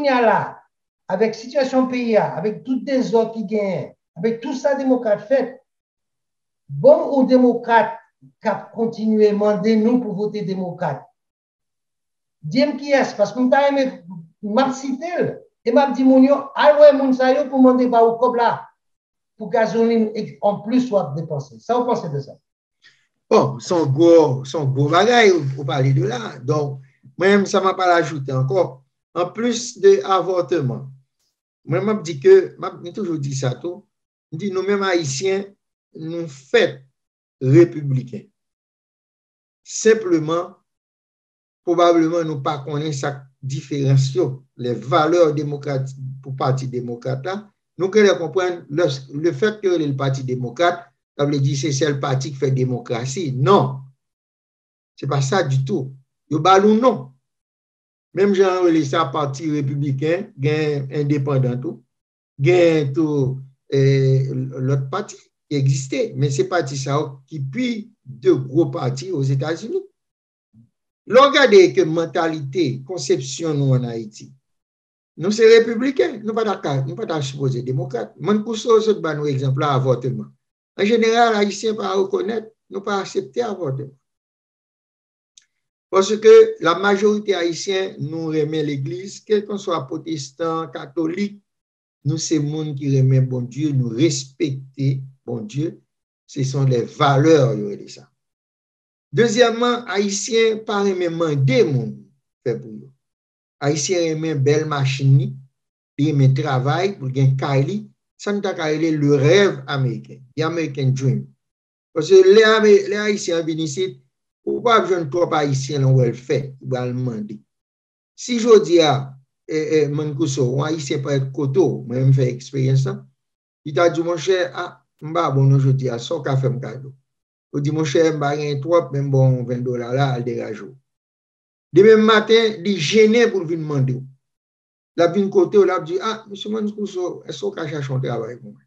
y a là, avec situation pays, avec toutes des autres qui gagnent, avec tout ça, démocrate fait, bon ou démocrate qui a continué à demander nous pour voter démocrate. Dis-moi qui est, parce que je m'a cité, et m'a dit, mon yo, alloué mon sayo pour demander pas au cob là, pour gasoline en plus soit dépensé. Ça, vous pensez de ça? Bon, son gros bagage, vous parlez de là. Donc, moi-même, ça m'a pas ajouté encore. En plus de avortement, moi, je dis que, j'ai toujours dit ça tout, je dis nous-mêmes haïtiens, nous faits républicains. Simplement, probablement, nous pas connaissons sa différence, les valeurs démocratiques pour le Parti démocrate là. Nous devons comprendre le fait que le Parti démocrate, ça veut dire que c'est le parti qui fait démocratie. Non, ce n'est pas ça du tout. Le ballon, non. Même Jean ça parti républicain, gain indépendant tout, gain tout l'autre parti qui existait, mais c'est parti ça qui puis de gros partis aux États-Unis. Regardez que mentalité, conception nous en Haïti. Nous sommes républicains, nous ne sommes pas supposés démocrates. Moi, pour ça, je vais nous exemple à avortement. En général, les Haïtiens ne pas reconnaître, nous pas accepter avortement. Parce que la majorité haïtienne nous remet l'Église, quel qu'on soit protestant, catholique, nous c'est le monde qui remet bon Dieu, nous respecter bon Dieu. Ce sont les valeurs, il y a ça. Deuxièmement, haïtien pas remet demander monde fait pour eux. Haïtien remet belle machine, il remet travail pour gagner Kylie, ça nous a le rêve américain, l'American Dream. Parce que les haïtiens viennent ici. Pourquoi je ne trouve pas haïtien on va le faire, il va le demander. Si je dis à Mankouso, un haïtien peut être coteau, moi je fais expérience, il t'a dit mon cher, ah, m'ba bon je dis à son café me cadeau. Il dit mon cher, m'ba rien trop, même bon $20 là, al dégage. Demain matin, il gêné pour venir demander. La vine côté, il a dit ah, monsieur Mankouso, est-ce qu'on cherche un travail pour moi?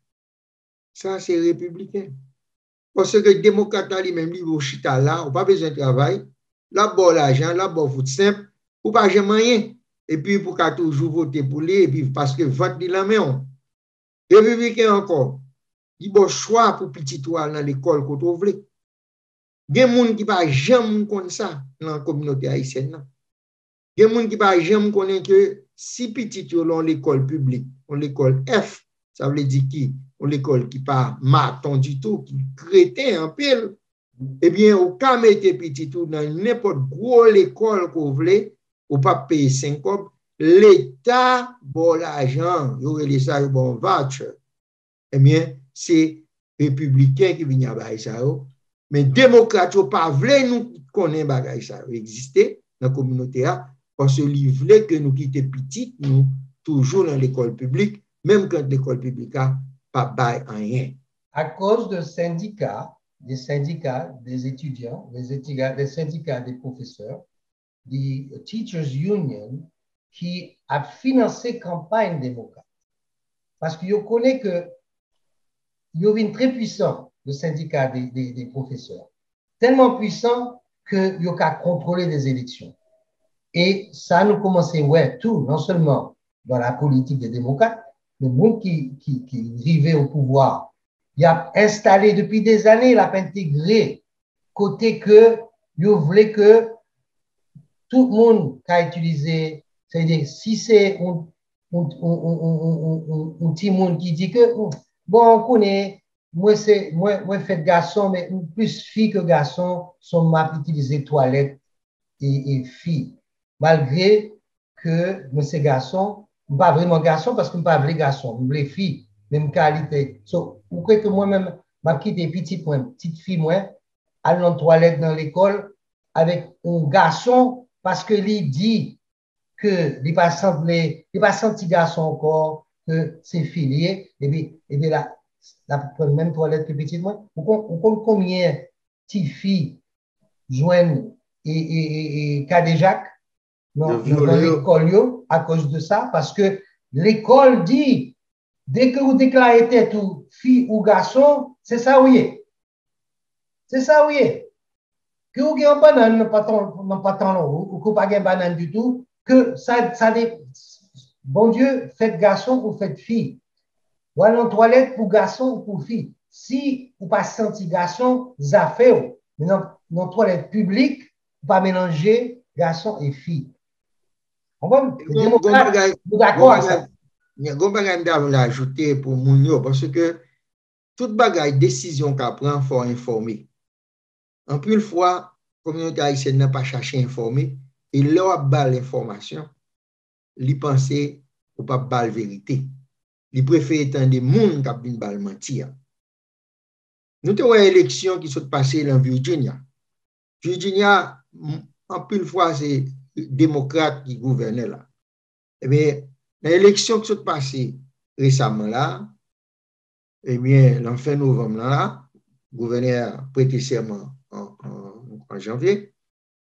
Ça c'est républicain. Parce que le démocrate lui-même, il va chita là, on n'a pas besoin de travail. Là, bon l'argent, là, bon foot simple, ou pas jamais rien. Et puis, pour qu'à toujours voter pour lui, et puis parce que vote de la main. Républicain encore, il a choix pour petit toi dans l'école qu'on trouve. Il y a des gens qui ne va jamais connaître ça dans la communauté haïtienne. Il y a des gens qui ne va jamais connaître que si petit tu dans l'école publique, dans l'école F, ça veut dire qui? L'école qui pas maton du tout, qui crétin en pile, eh bien, au cas mettre petit tout dans n'importe gros l'école qu'on voulait, ou pas payer 5 copes, l'État, bon l'argent, il y aurait les ça, bon voucher. Eh bien, c'est républicain qui vient à ça, mais démocrate, pas voulu nous connaître ça existait dans la communauté, parce qu'ils voulaient que nous quittions petit, nous, toujours dans l'école publique, même quand l'école publique pas bail rien. À cause de syndicats, des étudiants, des syndicats des professeurs, des Teachers Union, qui a financé campagne démocrate. Parce que je connais que il y a très puissant, le syndicat des professeurs. Tellement puissant que y a contrôler des élections. Et ça nous commençait, ouais, tout, non seulement dans la politique des démocrates, le monde qui vivait au pouvoir, il a installé depuis des années, il a intégré côté que il voulait que tout le monde qui a utilisé, c'est-à-dire si c'est un petit monde qui dit que bon, on connaît, moi fait garçon, mais plus fille que garçon, sont m'a utilisé toilette et filles. Malgré que moi c'est garçon, pas vraiment garçon parce que je ne pas vrai garçon, je suis fille, même qualité. So, vous croyez que moi-même, ma petite fille, moi, aller dans la toilette dans l'école avec un garçon parce que lui dit que il pas senti garçon encore, que c'est filié, et puis la même toilette que petite moi. Vous comprenez combien de petites filles joignent et Cadéjac dans l'école à cause de ça, parce que l'école dit, dès que vous déclarez tête ou fille ou garçon, c'est ça où il est. C'est ça où il est. Que vous avez une banane, pas tant ou que pas une banane du tout, que ça bon Dieu, faites garçon ou faites fille. Ou allez en toilette pour garçon ou pour fille. Si vous pas senti garçon, ça fait. Mais dans toilette publique, pas mélanger garçon et fille. On va, les démocrates, nous d'accord à ça. Il y a un bagage à ajouter pour Mounio parce que toute bagaille, décision qu'elle prend, il faut informer. En plus, fois, la communauté haïtienne n'a pas cherché à informer, et là, il a l'information, il pense ou pas la vérité. Il préfère étendre des gens qui ont mentir. Nous avons une élection qui s'est passée en Virginia. Virginia, en plus, fois, c'est démocrate qui gouvernait là. Eh bien, l'élection qui s'est passée récemment là, eh bien, en fin novembre là, le gouverneur a prêté serment en janvier,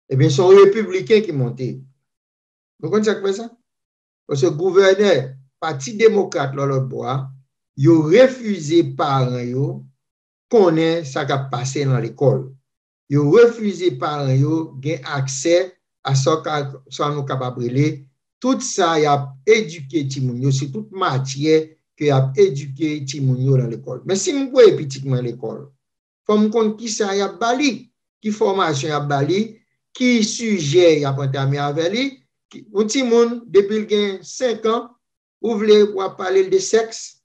eh bien, sont républicains qui montaient. Vous comprenez ça ça? Parce que le gouverneur, parti démocrate, là, l'autre bois, il a refusé parents, yo, connaître ce qui a passé dans l'école. Il a refusé parents, yo, gain accès à ce qu'on est capable de tout ça, il a éduqué Timounio, c'est toute matière qu'il a éduqué Timounio dans l'école. Mais si vous voyez petitement l'école, il faut me compte qui ça y a bali, qui formation y a bali, qui sujet y a entamé avec lui. Un petit monde, depuis qu'il a 5 ans, vous voulez parler de sexe?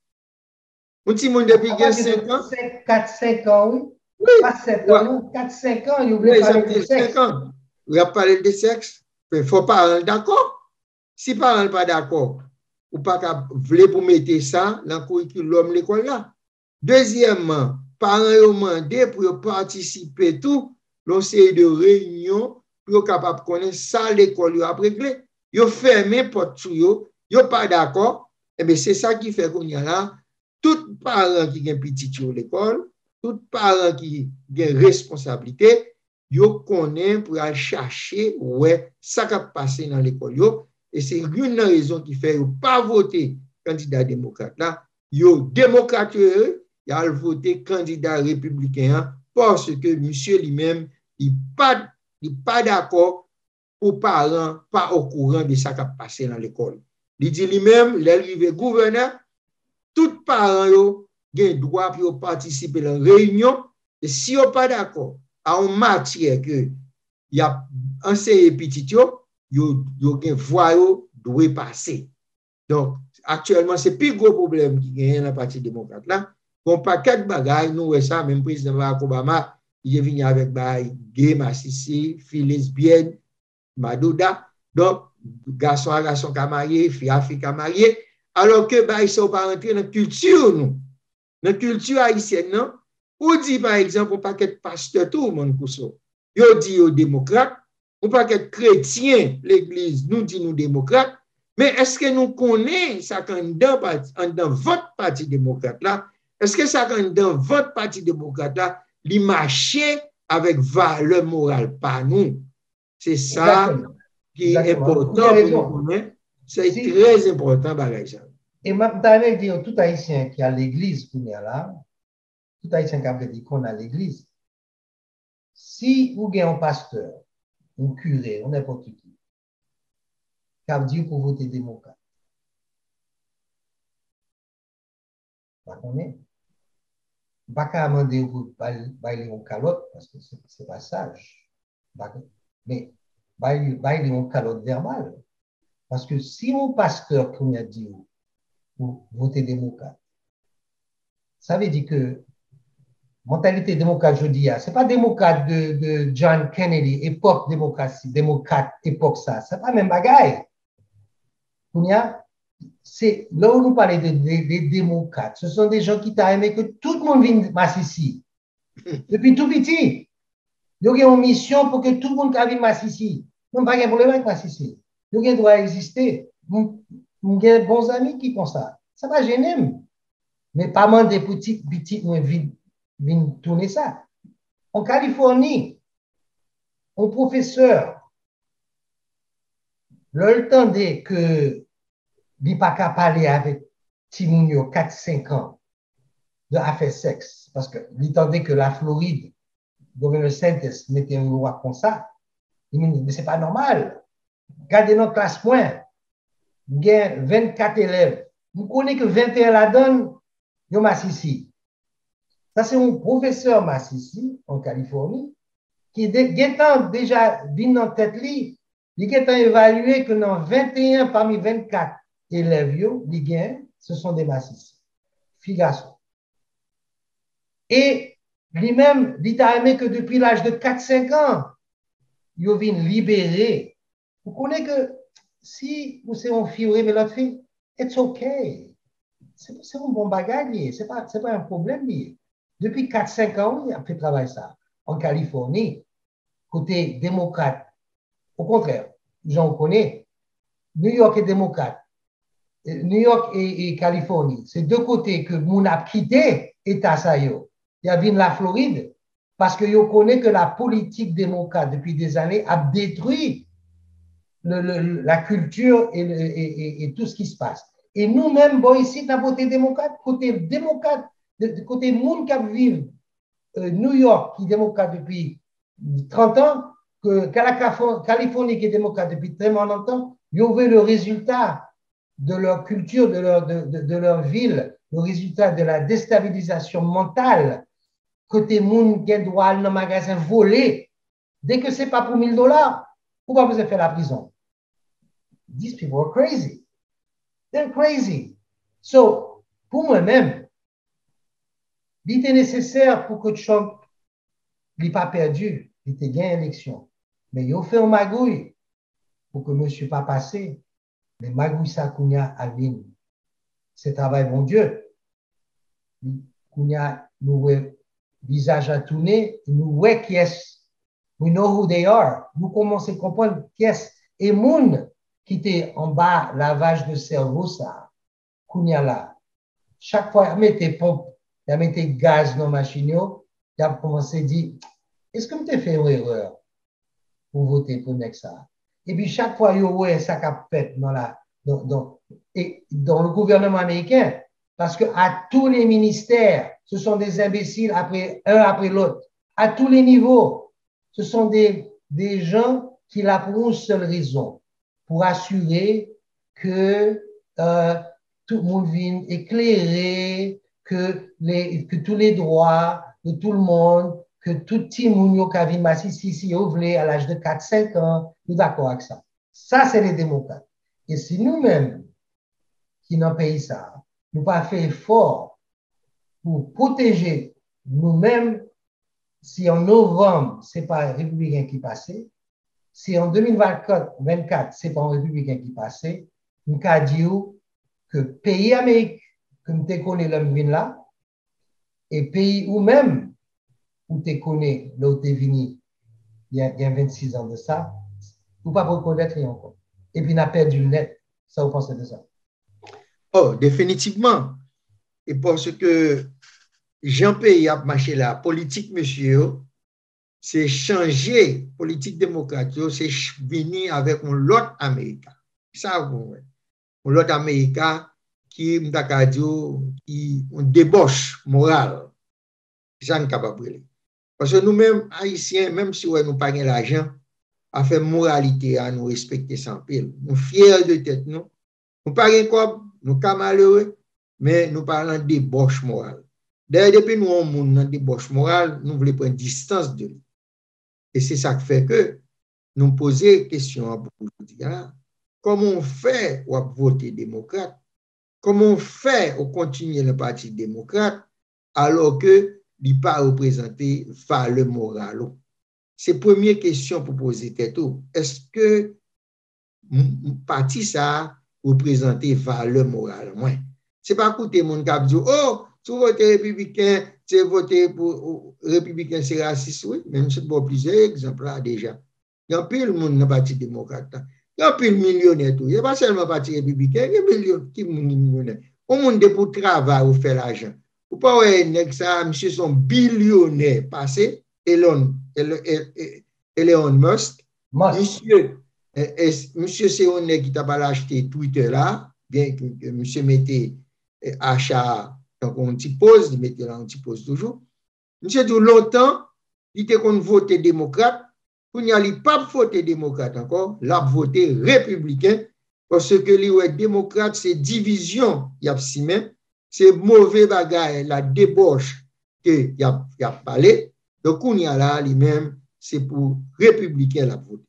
Un petit monde, depuis qu'il a 5 ans? 4-5 ans, oui. Oui. Pas 7 ans, 4-5 ans, il voulait parler de sexe. 5 ans. Il a parlé de sexe. Il ne faut pas d'accord. Si parents n'est pas d'accord, ou pas voulez pour mettre ça dans le curriculum de l'école là. Deuxièmement, parents ont demandé pour participer tout l'on série de réunions pour capable connaître ça l'école a réglé. Ils ont fermé porte sur eux, ils sont pas d'accord. Et bien c'est ça qui fait qu'on y a là tout parents qui ont petit sur l'école, tout parents qui ont responsabilité, ils connaissent pour aller chercher ouais ça qui a passé dans l'école. Et c'est une raison qui fait pas voter candidat démocrate là. Yo démocrate, il a voté candidat républicain parce que monsieur lui-même, il pas d'accord pour parents pas au courant de ça qui a passé dans l'école. Il dit lui-même, l'arrivée gouverneur, tout parents ont droit pour participer à la réunion et si on pas d'accord en matière que il y a enseigné petit yo gen voix doit passer. Donc, actuellement, c'est le plus gros problème qui gagne dans le Parti démocrate là. Bon, paquet de bagages, nous, et ça, même président Barack Obama, il est venu avec gay, massissi, filles lesbiennes, madouda. Donc, garçon à garçon qui a marié, fille à fille qui a marié. Alors que, ils ne sont pas rentrés dans la culture, nous. Dans la culture haïtienne, non? Ou dit, par exemple, un paquet de pasteurs, tout le monde pour ça. Yo dit aux démocrates, ou pas qu'être chrétien, l'Église nous dit nous démocrates, mais est-ce que nous connaissons ça quand dans votre parti démocrate là? Est-ce que ça quand dans votre parti démocrate là, il marche avec valeur morale pas nous? C'est ça qui est important pour nous connaître. C'est très important, bagage. Et maintenant, dire tout haïtien qui a l'église, là, tout haïtien qui a dit qu'on a l'église, si vous avez un pasteur, un curé, ou n'importe qui, qui a dit pour voter démocrate, pas qu'on est. Pas qu'à demander vous bailler en calotte, parce que c'est pas sage. Mais bailler en calotte verbale. Parce que si mon pasteur, comme il a dit, pour voter démocrate, ça veut dire que mentalité démocrate, je dis, c'est pas démocrate de John Kennedy, époque démocratie, démocrate, époque ça. C'est pas même bagaille. C'est là où nous parlons des démocrates. Ce sont des gens qui t'ont aimé que tout le monde vienne Massissi. Depuis tout petit. Ils ont une mission pour que tout le monde vienne Massissi. Nous n'avons pas de problème avec Massissi. Ils doit exister. Nous avons des bons amis qui font ça. Ça va gêner. Mais pas mal des petites viennent tourner ça. En Californie, un professeur, le temps que il n'a pas qu'à parler avec Timounio 4-5 ans de affaires sexe, parce qu'il attendait que la Floride, le gouverneur Santos, mettait une loi comme ça. Il me dit, mais ce n'est pas normal. Gardez notre classe point. j'ai 24 élèves. Vous connaissez que 21 la donne, yo Massissi. Ça, c'est un professeur Massissi, en Californie, qui est déjà venu en tête li, il est évalué que dans 21 parmi 24 élèves, ce sont des Massissi. Figasso. Et lui-même, il a aimé que depuis l'âge de 4-5 ans, il vient libérer. Vous connaissez que si vous êtes une fille, mais l'autre fille, it's okay. C'est un bon bagage, c'est pas un problème. Depuis 4-5 ans, il a fait travailler ça. En Californie, côté démocrate, au contraire, j'en connais, New York est démocrate. New York et Californie, c'est deux côtés que mon a quitté État ça yo. Il y a bien la Floride parce que yo connaît que la politique démocrate depuis des années a détruit la culture et tout ce qui se passe. Et nous-mêmes, bon, ici, dans côté démocrate, côté monde qui vit New York, qui est démocrate depuis 30 ans, que la Californie, qui est démocrate depuis tellement longtemps, ils ont vu le résultat de leur culture, de leur ville, le résultat de la déstabilisation mentale, côté monde qui doit aller dans le magasin voler, dès que ce n'est pas pour $1000, pourquoi vous avez fait la prison? These people are crazy. They're crazy. So, pour moi-même, il était nécessaire pour que Trump n'ait pas perdu, il était gagné l'élection. Mais il a fait un magouille pour que monsieur pas passé. Mais magouille ça, Kounia a venu. C'est travail, bon Dieu. Kounia, nous, visage à tourner, nous, ouais, qui est, we know who they are. Nous commençons à comprendre qui est. Et moun, qui était en bas, lavage de cerveau, ça, Kounia là. Chaque fois, il mettait pompe, il mettait gaz dans la machine, il a commencé à dire, est-ce que tu as fait une erreur pour voter pour ça? Et puis, chaque fois, il y a ça qui a fait dans le gouvernement américain, parce qu'à tous les ministères, ce sont des imbéciles un après l'autre. À tous les niveaux, ce sont des gens qui l'ont pour une seule raison, pour assurer que tout le monde vienne éclairé, que tous les droits de tout le monde, que tout petit monde qui a vu Massissi à l'âge de 4-5 ans, nous d'accord avec ça. Ça, c'est les démocrates. Et si nous-mêmes, qui n'en payons ça, nous pas fait effort pour protéger nous-mêmes, si en novembre, ce n'est pas un républicain qui passait, si en 2024, ce n'est pas un républicain qui passait, nous avons dit que pays Amérique, que nous connaissons l'homme là, et pays ou même où tu connais là où tu es venu il y a 26 ans de ça, vous ne pouvez pas reconnaître rien encore. Et puis, on a perdu le net. Ça, vous pensez de ça? Oh, définitivement. Et parce que Jean-Pays a marché la politique, monsieur, c'est changer politique démocrate, c'est venir avec un autre Américain. Ça, vous un autre Américain qui un débauche morale. C'est ça nous capable. Parce que nous-mêmes, Haïtiens, même si nous n'avons pas l'argent, à faire moralité, à nous respecter sans pile. Nous fiers de tête, nous. Nous pas quoi, nous sommes malheureux, mais nous parlons de débauche morale. D'ailleurs, depuis nous sommes dans débauche morale, nous voulons prendre distance de lui. Et c'est ça qui fait que nous posons la question à beaucoup de gens. Comment on fait pour voter démocrate? Comment on fait pour continuer le parti démocrate alors que il n'est pas représenté valeur morale? C'est la première question pour poser tête. Est-ce que le parti ça représente valeur morale? Ce n'est pas écouter mon cap dire, oh, tu votes républicain, tu votes pour républicain, c'est raciste. Oui, même si bon plusieurs exemples là déjà. Il y a plus le monde dans le parti démocrate. Il y a plus de millionnaires. Il n'y a pas seulement le parti républicain, il y a millions qui sont millionnaires. Au monde pour travailler ou faire l'argent. Vous ne pouvez pas ça, monsieur, son billionnaire passé, Elon Musk. Monsieur, c'est un qui t'a pas acheté Twitter là, bien que monsieur mettait achat, donc on t'y pose, il mettait là, on t'y pose toujours. Monsieur, tout longtemps, il était qu'on votait démocrate, pour n'y aller pas voter démocrate encore, l'a voté républicain, parce que les démocrates, c'est division, il y a c'est mauvais bagaille, la débauche que y a parlé. Donc, on y a là, lui-même, c'est pour républicain la vote.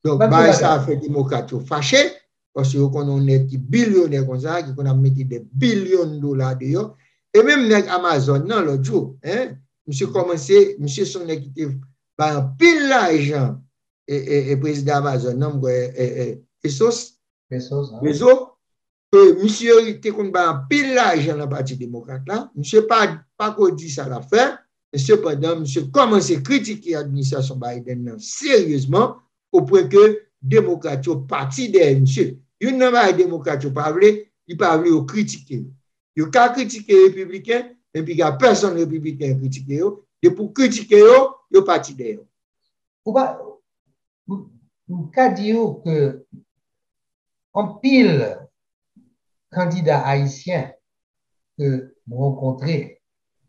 Donc, bah, ça a fait démocrate fâché, parce qu'on est des billionnaires comme ça, qu'on a mis des billions de dollars dehors. Et même avec Amazon, non, l'autre jour, hein, monsieur commencé, monsieur son équité, un pile d'argent, et président Amazon, non, Bezos, monsieur était comme un pile d'argent dans le Parti démocrate là, monsieur pas qu'on dit ça la fin, mais cependant, monsieur commence à critiquer l'administration Biden sérieusement, au point que démocrate au parti de monsieur. Il n'a pas de démocrate au parler, il parle au critiquer. Il a critiquer les républicains, et puis il n'y a personne républicain critiquer, et pour critiquer, il y a parti de eux. Ou pas, cas dire que en pile candidats haïtiens que vous rencontrez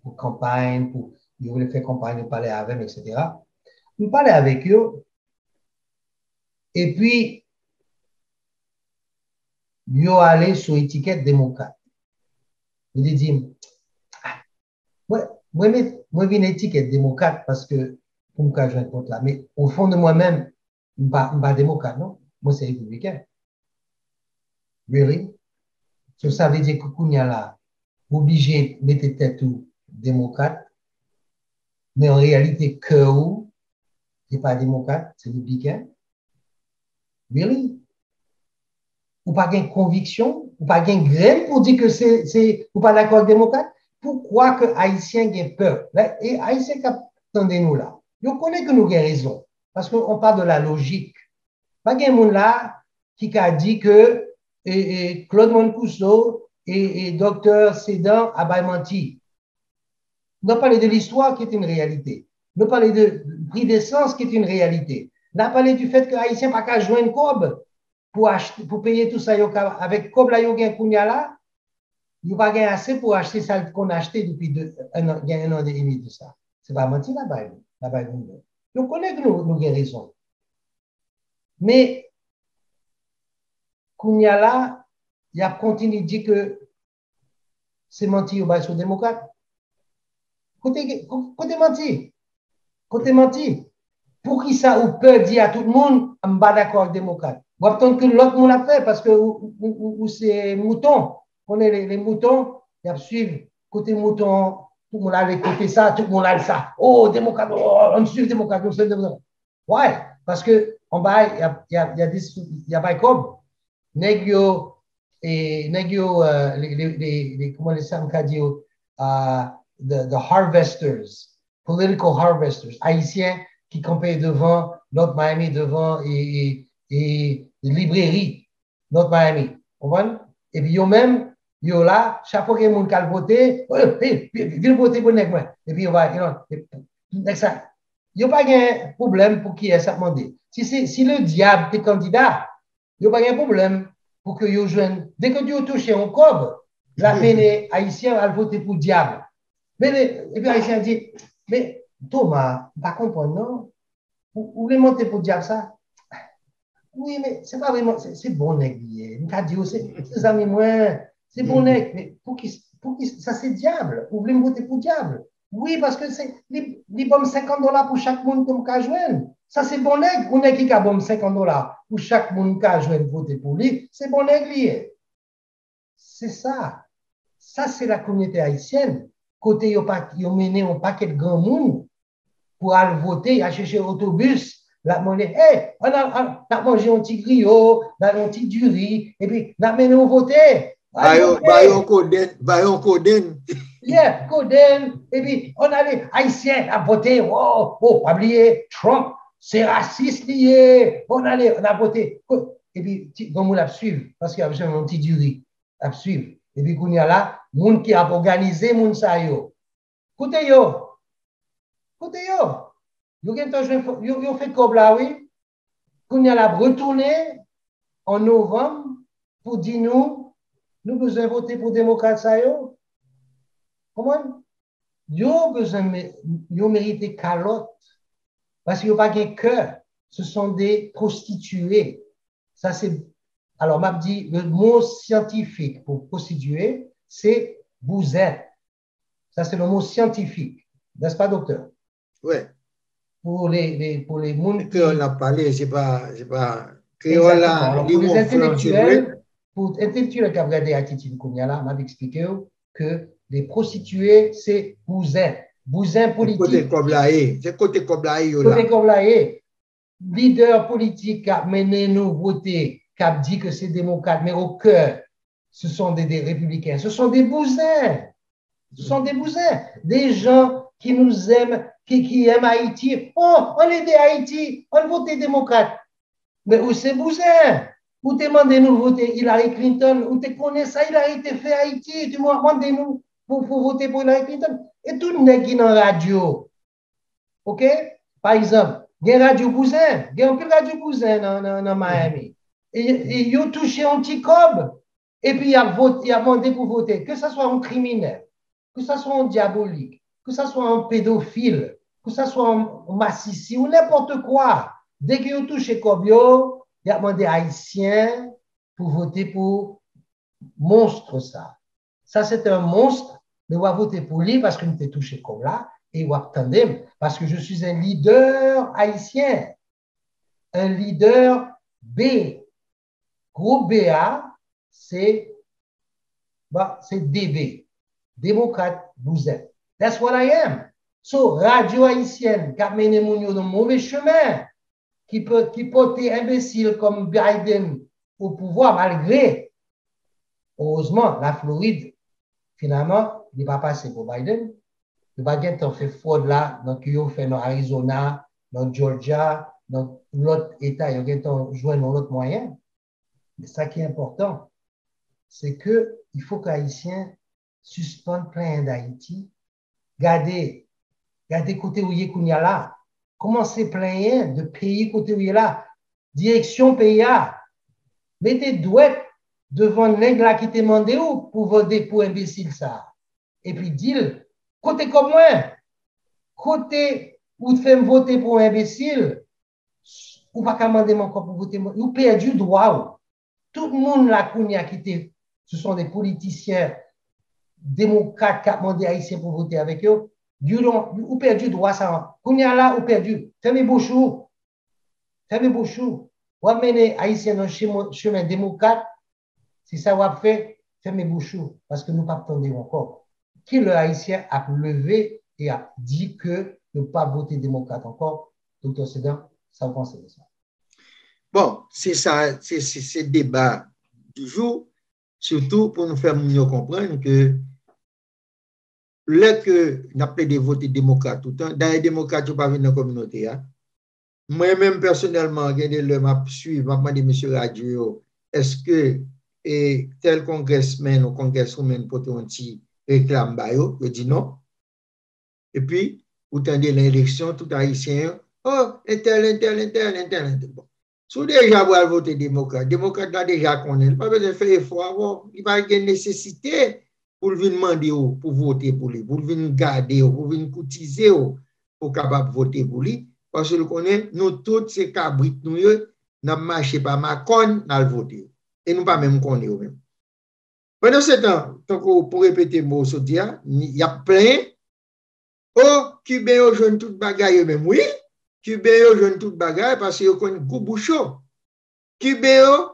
pour campagne, pour ils voulaient faire campagne, parler avec eux, etc. Vous parlez avec eux, et puis ils sont allés sur l'étiquette démocrate. Ils disent, moi, j'ai une étiquette démocrate parce que pour me joindre contre là, mais au fond de moi-même, je ne suis pas démocrate, non? Moi, c'est républicain. Really? So, ça veut dire que Kounia là, obligé de mettre tête ou démocrate, mais en réalité, que ou, c'est pas démocrate, c'est républicain. Really? Ou pas gain conviction, ou pas gain graine pour dire que c'est, ou pas d'accord avec démocrate. Pourquoi que Haïtiens ont peur? Et Haïtiens qui attendez nous là. Vous connaissez que nous avons raison. Parce qu'on parle de la logique. Pas gain monde là qui a dit que Claude Moncousseau et Dr. Sedan a menti. Nous parlons de l'histoire qui est une réalité. Nous parlons de prix d'essence qui est une réalité. Nous parlons du fait que Haïtiens n'ont pas jouer une cob pour payer tout ça avec cob là, yo gen kounya là, il pas gagné assez pour acheter ça qu'on a acheté depuis un an et demi de ça. C'est pas menti là-bas. Nous connaissons que nous avons raison. Mais kounya là, il a continué de dire que c'est menti au sur démocrate. Côté menti. Pour qui ça ou peut dire à tout le monde, je ne suis pas d'accord avec les démocrates. Vous attendez que l'autre monde a fait parce que c'est mouton. On est les moutons, ils suivent côté mouton, tout le monde a côté ça, tout le monde a ça. Oh, démocrate, on suit démocrate, on suit démocrate. Ouais, parce que en bas, il y a pas comme négio et négio comment les ça dit the harvesters, political harvesters, haïtiens qui campaient devant North Miami, devant et librairie North Miami. Comprenez? Et puis, eux-mêmes, yo là, chaque fois que les gens qui voté, viens voter pour nous. Et puis, on va, ça. Il n'y a pas de problème pour qui est ça demandé. Si le diable est candidat, il n'y a pas de problème pour que vous joignent. Dès que vous touchez un cob, la peine haïtien va voter pour le diable. Mais, et puis, haïtien dit, mais Thomas, pas comprendre, non? Vous voulez monter pour le diable ça? Oui, mais c'est pas vraiment, c'est bon nègre. C'est amis moi, c'est bon nègre. Mais pour qui ça c'est diable. Vous voulez me voter pour diable? Oui, parce que c'est les bombes $50 pour chaque monde que je joindre. Ça c'est bon nègre. On est qui a bombe $50 pour chaque monde que je joindre voter pour lui. C'est bon nègre. C'est ça. Ça c'est la communauté haïtienne. Côté ils ont mené un paquet de grands monde pour aller voter, à chercher autobus. La monnaie, hey, on a mangé un petit griot, on a un petit du riz, et puis on a mené au voter. Bayon Coden. Yeah, Coden. Et puis on a les Haïtiens à voter. Oh, pas oublier, Trump, c'est raciste lié. On a voté. Et puis, on a suivre, parce qu'il y a besoin d'un petit du riz à suivre. Et puis, il y a là, monde qui a organisé, monde ça yo. Écoutez yo. Vous avez fait comme là, oui. Qu'on y a retourné en novembre pour dire nous besoin voter pour démocrate ça yo. Comment? Yo mérité calotte parce qu'ils n'ont pas de cœur. Ce sont des prostituées. Ça, c'est Alors, m'a dit, le mot scientifique pour prostituée, c'est bouzette. Ça, c'est le mot scientifique. N'est-ce pas, docteur? Oui. Pour les mondes qui... Créole n'a parlé, c'est pas créole Exactement. là, Alors, les pour les mots francs, c'est vrai. intellectuels qui ont regardé Attitude Kounia, m'a expliqué que les prostituées, c'est bouzin. Bouzin C'est côté politique. Koblaé, c'est côté Koblaé Côté là. Koblaé, leader politique qui a mené nous voter, qui a dit que c'est démocrate, mais au cœur, ce sont des républicains. Ce sont des bouzins. Ce sont des bouzins. Des gens qui nous aiment, qui aiment Haïti. Oh, on aide Haïti, on vote démocrate. Mais où c'est Bouzin? Où demandez-nous de voter Hillary Clinton? Où tu connais ça, Hillary te fait Haïti? Tu m'as demandé nous pour voter pour Hillary Clinton? Et tout le monde qui est dans la radio. OK? Par exemple, il y a Radio Bouzin. Il y a un peu de Radio Bouzin dans Miami. Et ils ont touché un petit cob. Et puis, il a demandé pour voter. Que ce soit un criminel, que ce soit un diabolique, que ce soit un pédophile, que ce soit un massissi ou n'importe quoi. Dès qu'ils ont touché Kobio, il a demandé haïtien pour voter pour monstre ça. Ça, c'est un monstre, mais on va voter pour lui parce qu'il me fait toucher comme là et on va attendre parce que je suis un leader haïtien. Un leader B. Groupe BA, c'est DB. Démocrate Bouzet. That's what I am. So, radio haïtienne qui a mené mon dans le mauvais chemin, qui porte imbécile comme Biden au pouvoir, malgré, heureusement, la Floride, finalement, il n'est pas passé pour Biden. Le baguette en fait fraude là, donc il fait dans Arizona, dans Georgia, dans l'autre État, il y a joué dans l'autre moyen. Mais ça qui est important, c'est qu'il faut que les Haïtiens suspendent plein d'Haïti, gardez côté où il y a là, commencez plein de pays côté où il y a là, direction pays là, mettez douette devant le nègre là qui t'a demandé où pour voter pour imbécile ça. Et puis dis-le, côté comme moi, côté où tu fais voter pour imbécile, ou pas demander encore pour voter, ou perdu droit. Tout le monde là qui ce sont des politiciens démocrates qui ont demandé haïtiens pour voter avec eux. Ou perdu droit ça. Kounia là, ou perdu. Fermez bouchou. Fermez bouchou. Ou amener haïtiens dans le chemin démocrate. Si ça va faire, fermez bouchou. Parce que nous ne pas attendre encore. Qui le haïtien a levé et a dit que ne pas voter démocrate encore. Docteur Sedan, ça vous pensez de ça? Bon, c'est ça, c'est débat du jour, surtout pour nous faire mieux comprendre que là que nous appelons des votes démocrates tout le temps, dans les démocrates, ils ne sont pas venus dans la communauté. Hein? Moi-même, personnellement, je suis demandé M. Radio, est-ce que tel congressman ou congresswoman pour un petit réclame, je dis non. Et puis, vous attendez l'élection, tout haïtien, oh, intel. Bon. Si déjà vous voter démocrate là déjà connaît, il pas besoin de faire effort avant, il va y avoir une nécessité pour venir demander pour voter pour lui, pour venir garder, pour venir cotiser pour capable voter pour lui, parce que nous connaissons, nous tous ces cabrites, nous n'avons marché par Macron, nous voter. Et nous pas même connaître même. Pendant ce temps, pour répéter le mot, il y a plein, oh, Cubain, ils jouent toute bagaille même, oui. Cubain, ils jouent toute bagaille parce qu'ils ont un gros bouchon. Cubain,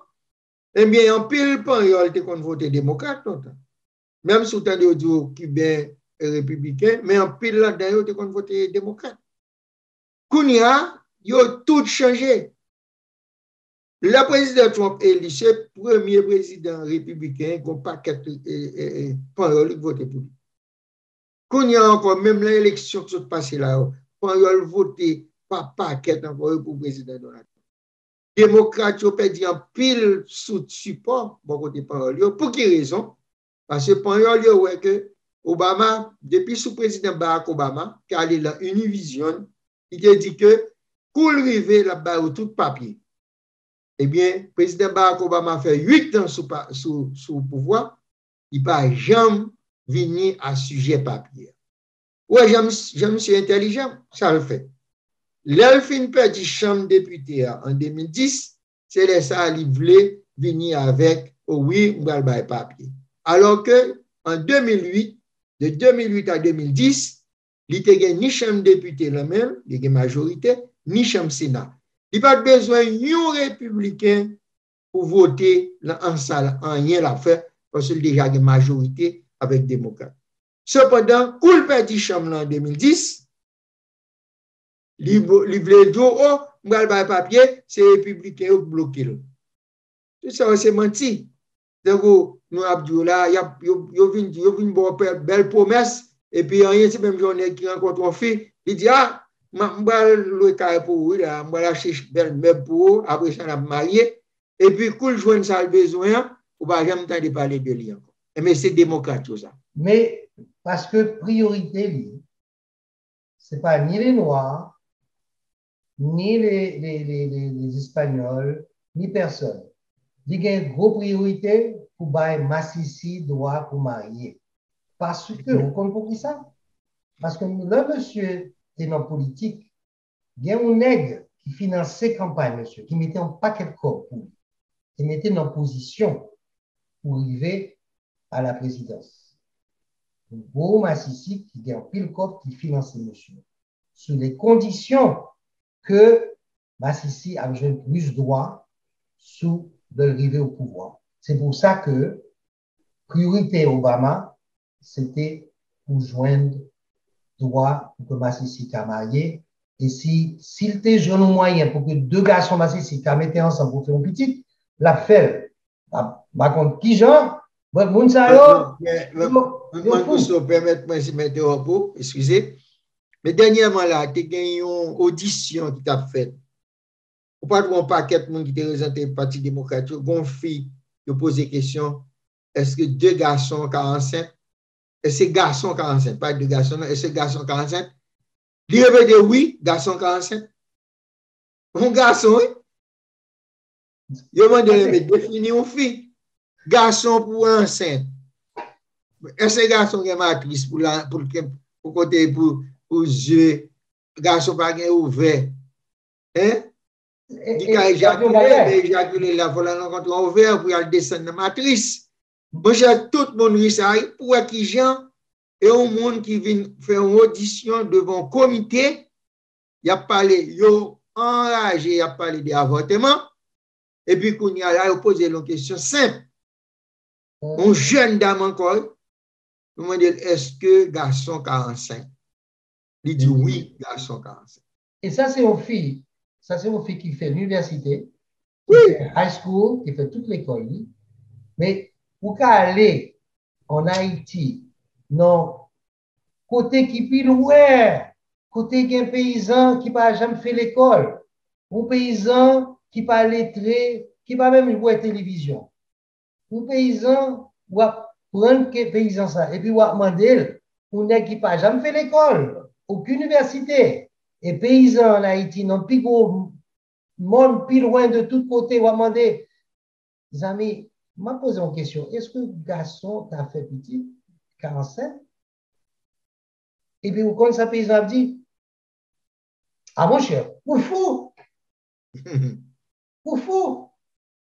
eh bien, en pile pan, ils ont voté démocrate. Même si vous avez dit Cubain et républicain, mais en pile là-dedans, ils ont voté démocrate. Kounia, ils ont tout changé. Le président Trump est le premier président républicain qui a un paquet de pan, il voté pour lui. Kounia encore, même l'élection qui s'est passée là, pan, ils voté par paquet encore pour le président Donald Trump. Démocrates ont perdu en pile sous support bon côté parole. Pour quelle raison? Parce que parole ouais que Obama, depuis sous président Barack Obama, qui allait dans Univision, il a dit que pour arriver là-bas où tout papier. Eh bien, président Barack Obama fait 8 ans sous pouvoir, il n'a jamais venu à sujet papier. Ouais, je suis intelligent, ça le fait. L'elfine perdu chambre député en 2010, c'est là ça, il voulait venir avec oh oui, on va le papier. Alors que en 2008, de 2008 à 2010, il n'y a ni chambre député la même, il y a majorité, ni chambre sénat. Il n'y a pas besoin d'un républicain pour voter en salle, en rien à faire, parce qu'il y a déjà une majorité avec démocrate. Cependant, quand le parti chambre en 2010, il voulait dire, oh, on va le papier, c'est républicain qui bloqué. Tout ça, c'est menti. Donc, nous avons là, il y a une belle promesse, et puis rien, c'est même journée qui rencontre une fille, il dit, ah, je vais le carré pour vous, je vais acheter belle meuble pour vous, après ça, on va marier, et puis, quand je joue ça besoin, on ne va jamais entendre parler de lui encore. Mais c'est démocrate, tout ça. Mais parce que priorité, ce n'est pas ni les Noirs, ni les Espagnols, ni personne. Il y a une grosse priorité pour bailler Massissi droit pour marier. Parce que, vous comprenez ça? Parce que le monsieur est dans la politique, il y a un nègre qui finance ses campagnes, monsieur, qui mettait un paquet de corps pour lui, qui mettait en position pour arriver à la présidence. Un gros Massissi qui a un pile corps qui finance monsieur. Sous les conditions que Massissi a besoin de plus de droits sous de l'arrivée au pouvoir. C'est pour ça que priorité Obama, c'était pour joindre droit pour que Massissi a marié. Et s'il était jeune ou moyen pour que deux garçons Massissi mettaient ensemble pour faire un petit, la fait. Par contre, qui genre? Bon, ça permettez-moi de mettre au repos, excusez. Mais dernièrement, là, tu as gagné une audition qui t'a fait. Ou pas de un paquet de monde qui te représenté le Parti démocrate, une fille qui pose des questions. Est-ce que deux garçons 45? Est-ce que garçon 45? Pas deux garçons, est-ce que garçon 45? Il répète oui, garçon 45. Un garçon, oui. Il demande de définir une fille. Garçon pour enceinte. Est-ce que garçon est matrice pour côté pour yeux? Garçon pas ouvert. Hein? Il a éjaculé, mais éjaculé là, il a rencontré ouvert pour aller descendre dans la matrice. Moi, j'ai tout le monde qui pour qui gens et un monde qui vient faire une audition devant un comité, il a parlé, il a enragé, il a parlé d'avortement, et puis quand il a là, il a posé une question simple. Un jeune dame encore, il m'a dit, est-ce que garçon 45? Il dit oui, garçon 45. Et ça, c'est aux filles. Ça, c'est aux filles qui fait l'université, qui oui. fait high school, qui fait toute l'école. Mais pour aller en Haïti, non, côté qui pile ouais, côté qu'un paysan qui n'a jamais fait l'école, un paysan qui pas lettré, qui pas même jouer à la télévision. Un paysan va prendre que paysan ça et puis va demander un qui n'a jamais fait l'école, aucune université. Et paysans en Haïti n'ont plus gros monde plus loin de tous côtés va demander, les amis, m'a posé une question, est-ce que le garçon t'a fait petit 47? Et puis, quand ça paysan a dit, ah mon cher, vous fou, vous fou.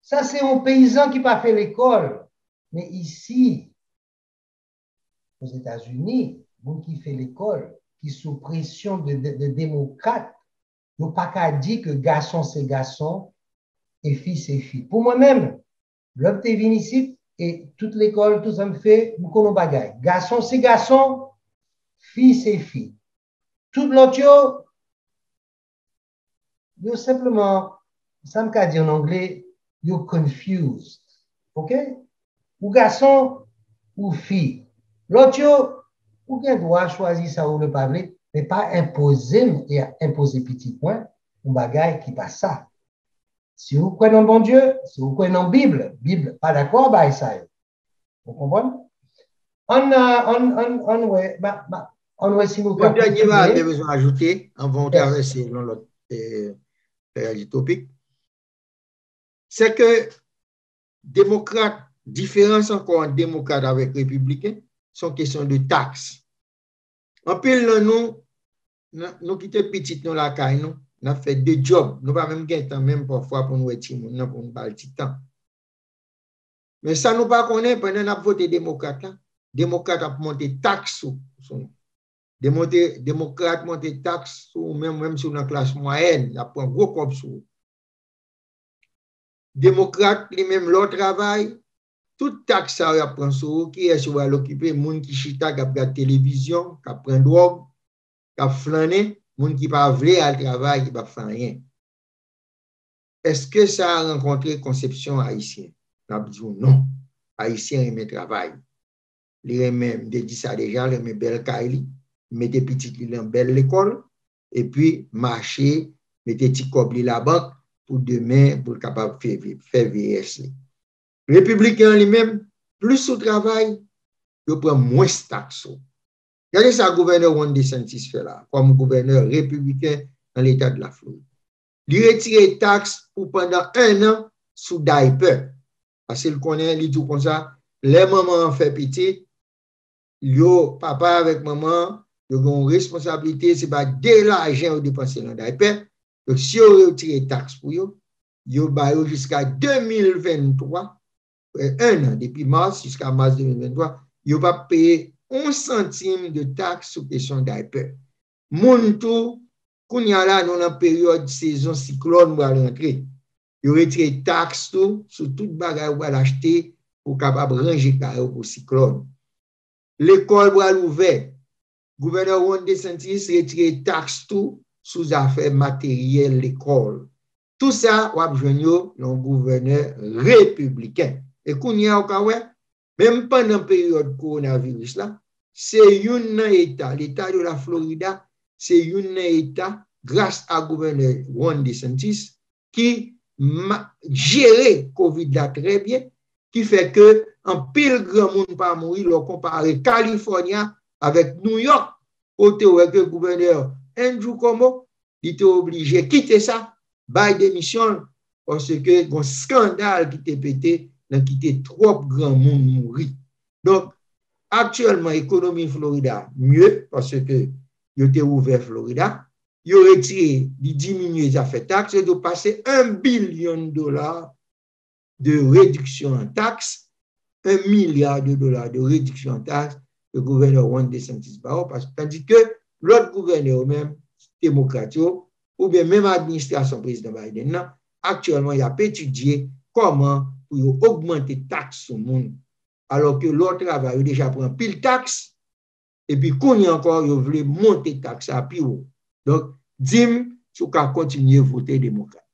Ça, c'est un paysan qui n'a pas fait l'école. Mais ici, aux États-Unis, vous qui fait l'école, qui sous pression de démocrates, ne pas qu'à dire que garçon c'est garçon et fille c'est fille. Pour moi-même, l'homme est venu ici et toute l'école, tout ça me fait, nous connaissons bagaille. Garçon c'est garçon, fille c'est fille. Tout l'autre, yo simplement, ça me dit en anglais, you're confused. OK? Ou garçon ou fille. L'autre, ou bien doit choisir ça ou ne pas, mais pas imposer et imposer petit point, un bagage qui passe ça. Si vous croyez en bon Dieu, si vous croyez en Bible, pas d'accord, bah ça. Vous comprenez? On va si nous Le dernier va avoir besoin d'ajouter avant de traverser dans l'autre topic. C'est que démocrate, différence encore entre démocrate avec républicain, sont question de taxes. En pile, nous qui sommes petits, nous la caille, nous avons fait deux jobs. Nous n'avons pas même gagné temps, même parfois pour nous être pour nous parler de temps. Mais ça nous pas connaît pendant qu'on a voté démocrate là. Démocrate a monté taxe sur son. Démocrate monté taxe sur même sur la classe moyenne, il a pris un gros comme sur. Démocrate lui-même leur travail, toute taxe ça a pris sur qui est sur l'occuper monde qui chita qui a la télévision, qui prend drogue, qui a flâné, monde qui pas vle à travail, qui pas faire rien. Est-ce que ça a rencontré conception haïtienne? On a dit non. Haïtien aime travail. Il aime, je dis ça déjà, il aime belle caille, mettre petit qui dans belle l'école et puis marcher, mettre petit cobli la banque pour demain pour capable faire VS. Républicain lui-même plus sous travail, il prend moins de taxes. Regardez ça gouverneur Ron DeSantis fait là comme gouverneur républicain dans l'état de la Floride. Il retire les taxes pour pendant 1 an sous diaper. Parce qu'il connaît, il dit comme ça, les mamans fait petit, yo, papa avec maman, yo ont une responsabilité, c'est pas de l'argent ou dépenser dans diaper. Donc, si vous retirez les taxes pour yo, yo ba yo jusqu'à 2023, 1 an, depuis mars jusqu'à mars 2023, yo pas payer 1 centime de taxe sur question diaper. Moun tout, qu'on y a là dans la période saison cyclone pour rentrer. Il retire taxe tout sur toute bagaille pour l'acheter pour capable ranger carreau pour cyclone. L'école pour l'ouvert. Gouverneur Ron DeSantis retire taxe tout sous affaires matérielles l'école. Tout ça, on a besoin d'un gouverneur républicain. Et qu'on y a au cas même pendant la période coronavirus là, c'est un État, l'État de la Florida, c'est un État grâce à gouverneur Ron DeSantis qui gérer COVID là très bien, qui fait que en pile grand monde pas mourir, le comparer Californie avec New York, côté où le gouverneur Andrew Cuomo, il était obligé de quitter ça, bail démission, parce que un scandale qui était pété, qui était trop grand monde mourir. Donc, actuellement, l'économie Florida, mieux, parce que il était ouvert Florida, il a retiré, il diminue les affaires taxes, il a passé $1 billion de réduction en taxes, $1 milliard de réduction en taxes, le gouverneur Ron DeSantis Barrow, tandis que l'autre gouverneur même, démocrate, ou bien même administration président Biden, actuellement, il a étudié comment pour augmenter les taxes sur le monde, alors que l'autre travail déjà prend pile taxe, et puis qu'on y encore, il voulait monter taxe à plus haut. Donc, dim, tu peux continuer à voter démocrate.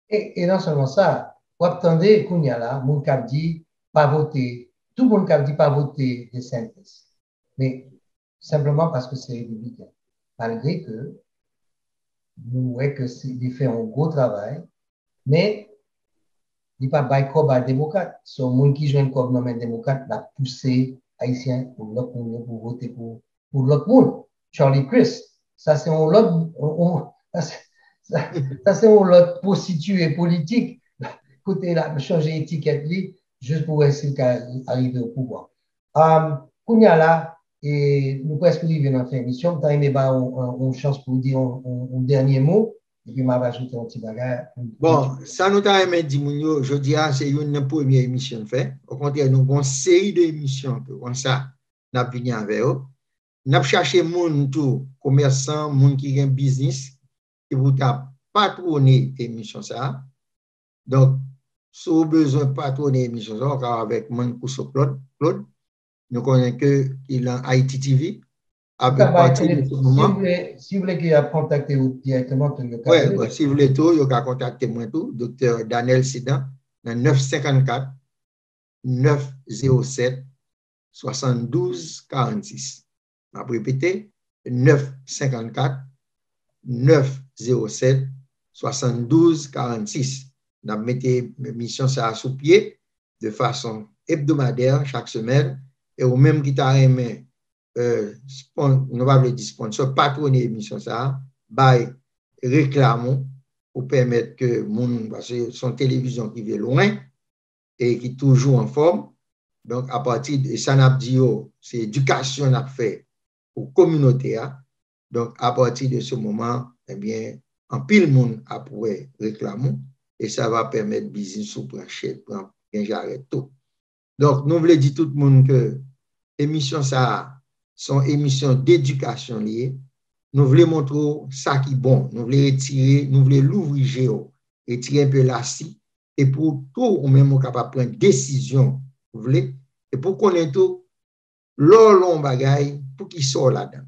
Et non seulement ça, vous attendez qu'on y a là, mon cap dit pas voter, tout le monde qui dit pas voter DeSantis, mais simplement parce que c'est républicain. Malgré que nous voyons qu'il fait un gros travail, mais il n'est pas bail comme un démocrate. Son monde qui joue comme un démocrate l'a poussé haïtien pour l'autre monde pour voter pour l'autre monde. Charlie Crist, ça c'est un autre, ça c'est un autre prostitué politique. Côté là, changer étiquette juste pour essayer d'arriver au pouvoir. Kounia là, et nous presque arrivés dans la fin de l'émission, tu as aimé une chance pour dire un dernier mot. Et puis, je vais ajouter un petit bagage. Bon, ça nous a aimé dire, je dis, c'est une première émission fait. Au contraire, nous avons une série d'émissions comme ça, nous avons venu avec eux. Nous avons cherché des gens, commerçants, des gens qui ont un business, qui vous patronner l'émission ça. Donc, si vous avez besoin de patronner l'émission ça, avec mon cousin Claude, nous connaissons qu'il a Haïti TV. Avec partir de ce moment. Si vous voulez qu'il a contacté directement, oui, si vous voulez tout, vous pouvez contacter moi tout, Dr. Daniel Sidan, dans 954 907 72 46. Je vais répéter, 954 907 72 46. Nous mettons l'émission ça sous pied de façon hebdomadaire chaque semaine et au même qui t'a aimé nous va dire sponsor patronner l'émission ça by réclamons pour permettre que mon parce que son télévision qui vient loin et qui toujours en forme. Donc à partir de ça n'a dit c'est éducation n'a fait pour communauté. Donc à partir de ce moment, eh bien en pile monde a pour réclamer et ça va permettre business sous brancher bien j'arrête tout. Donc, nous voulons dire tout le monde que émission ça, sont émissions d'éducation liées. Nous voulons montrer ça qui est bon. Nous voulons retirer, nous voulons l'ouvrir géo, retirer un peu l'assis. Et pour tout, on même capable de prendre une décision. Vous voulez? Et pour connaître tout, long bagaille, pour qui sort là-dedans.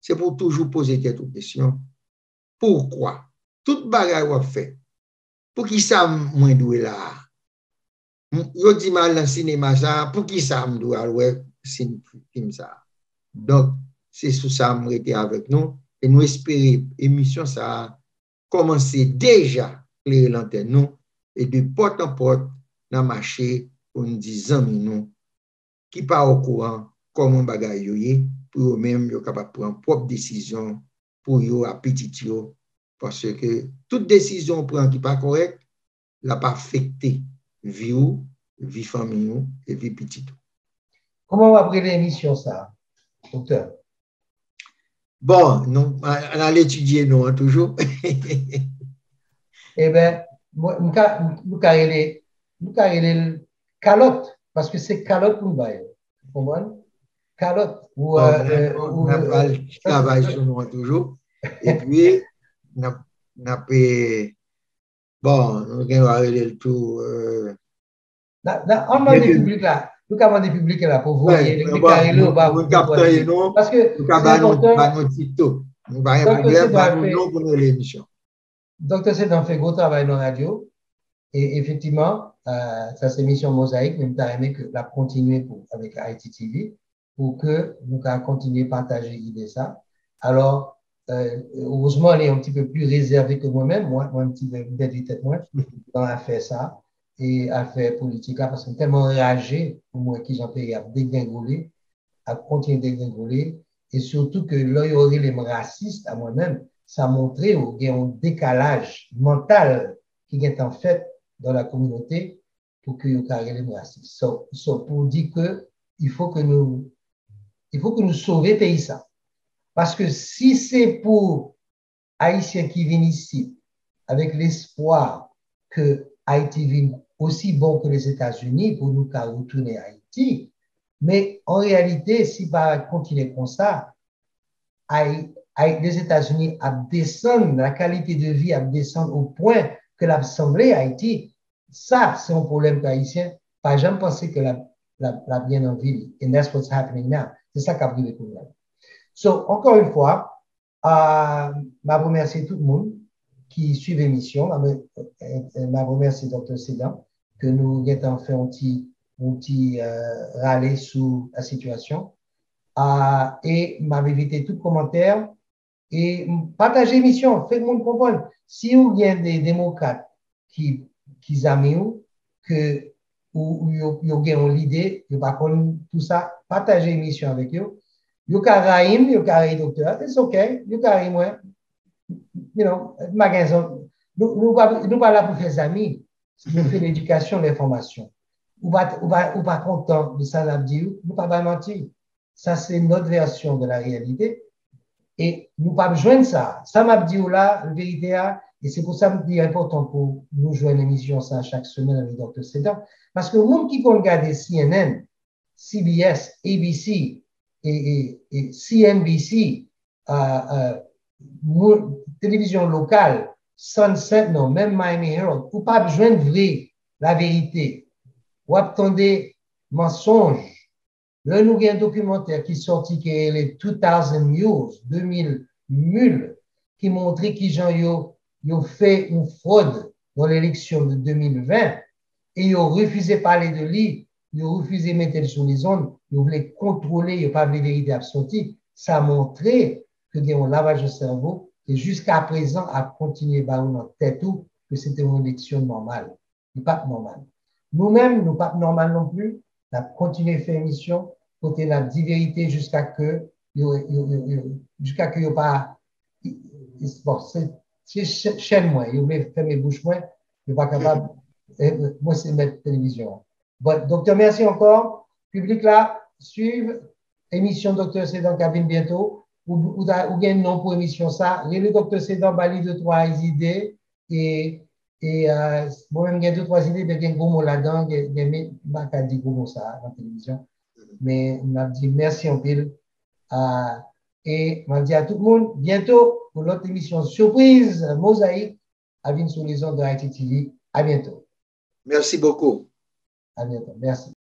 C'est pour toujours poser des questions. Pourquoi? Tout bagaille qu'on fait. Pour qui ça moins doué là? Yo dit mal dans le cinéma ça, pour qui ça me doit ouais film ça. Donc, c'est sous ça que été avec nous et nous espérons émission ça commencer déjà clairer l'antenne nous et de porte en porte dans le marché pour nous dire nous qui pas au courant comment bagaille yoye pour eux-mêmes yo capable prendre propre décision pour yo à petit yo parce que toute décision prend qui pas correct la pas affecté vie famille et vie petite. Comment on va appeler l'émission, ça, docteur? Bon, nous, on allait étudier, nous, toujours. Eh bien, nous avons calotte, parce que c'est calotte pour nous. Vous comprenez? Calotte. On a pas le travail sur nous, toujours. Et puis, on a bon, nous avons arrêté le tout. On demande des publics là. Nous avons des publics là pour voir. Parce que c'est important. Nous avons un problème pour l'émission. Docteur Sedan fait gros travail dans la radio. Et effectivement, ça c'est mission Mosaïque, mais nous avons aimé que la continuer avec Haïti TV pour que nous puissions continuer à partager l'idée ça. Alors, heureusement, elle est un petit peu plus réservée que moi-même, moi un petit peu peut-être moins, dans l'affaire ça, et affaire politique, parce que tellement enragé, pour moi, qui j'en fais à dégringoler, à continuer à dégringoler, et surtout que là, il y aurait les racistes à moi-même, ça montrait qu'il y a un décalage mental qui est en fait dans la communauté pour que nous carrions les racistes. Pour dire que il faut que nous sauvions le pays ça. Parce que si c'est pour Haïtiens qui viennent ici avec l'espoir que Haïti vienne aussi bon que les États-Unis pour nous retourner à Haïti, mais en réalité, si va continuer comme ça, les États-Unis descendent, la qualité de vie descend au point que l'Assemblée Haïti, ça, c'est un problème haïtien. Pas jamais penser que la bien en ville. And that's what's happening now. C'est ça qui a pris le problème. So, encore une fois, je remercie tout le monde qui suit l'émission. Je remercie Dr. Sedan que nous avons fait un petit râler sur la situation. Et m'avait évité tout commentaire et partagez l'émission, faites le monde comprendre. Si vous avez des démocrates qui aiment que ou ont l'idée, de pas tout ça, partagez l'émission avec eux. Vous avez vous avez docteur, c'est OK, vous avez moi, magasin. Nous pas là pour faire des amis, nous faisons l'éducation, l'information. Ou pas content de ça, là, nous pas mentir. Ça, c'est notre version de la réalité. Et nous ne pouvons pas joindre ça. Ça m'a dit là, la vérité, et c'est pour ça que c'est important pour nous joindre l'émission ça chaque semaine avec Dr. Sedan. Parce que le monde qui regarde CNN, CBS, ABC et CNBC, télévision locale, Sunset, non, même Miami Herald, vous ne pouvez pas joindre la vérité. Vous attendez mensonge. Là, nous avons un documentaire qui est sorti, qui est les 2000 Mules, 2000 mules, qui montrait qu'ils ont fait une fraude dans l'élection de 2020 et ils ont refusé de parler de lui, ils ont refusé de mettre sur les ondes, ils voulaient contrôler, ils n'ont pas de vérité absolue. Ça a montré qu'il y a un lavage de cerveau et jusqu'à présent, a continué à dans tête tout que c'était une élection normale. Ce n'est pas normal. Nous-mêmes, nous ne sommes pas normal non plus. On a continué à faire émission, côté la vérité jusqu'à que il n'y a pas. Bon, c'est chaîne moi, il voulait faire mes bouches moins, il n'est pas capable. Moi, c'est mettre télévision. Bon, docteur, merci encore. Public là, suivre. Émission Docteur Sedan cabine bientôt. Ou gagne non pour émission ça. Le docteur Sedan bali de 3 idées et Et moi-même, j'ai deux, trois idées, mais j'ai un gros mot là-dedans, j'ai pas dit gros mot ça dans la télévision. Mais on a dit merci en pile. Et on dit à tout le monde, bientôt, pour notre émission surprise, Mosaïque, à venir sur les ondes de Haïti TV. À bientôt. Merci beaucoup. À bientôt. Merci.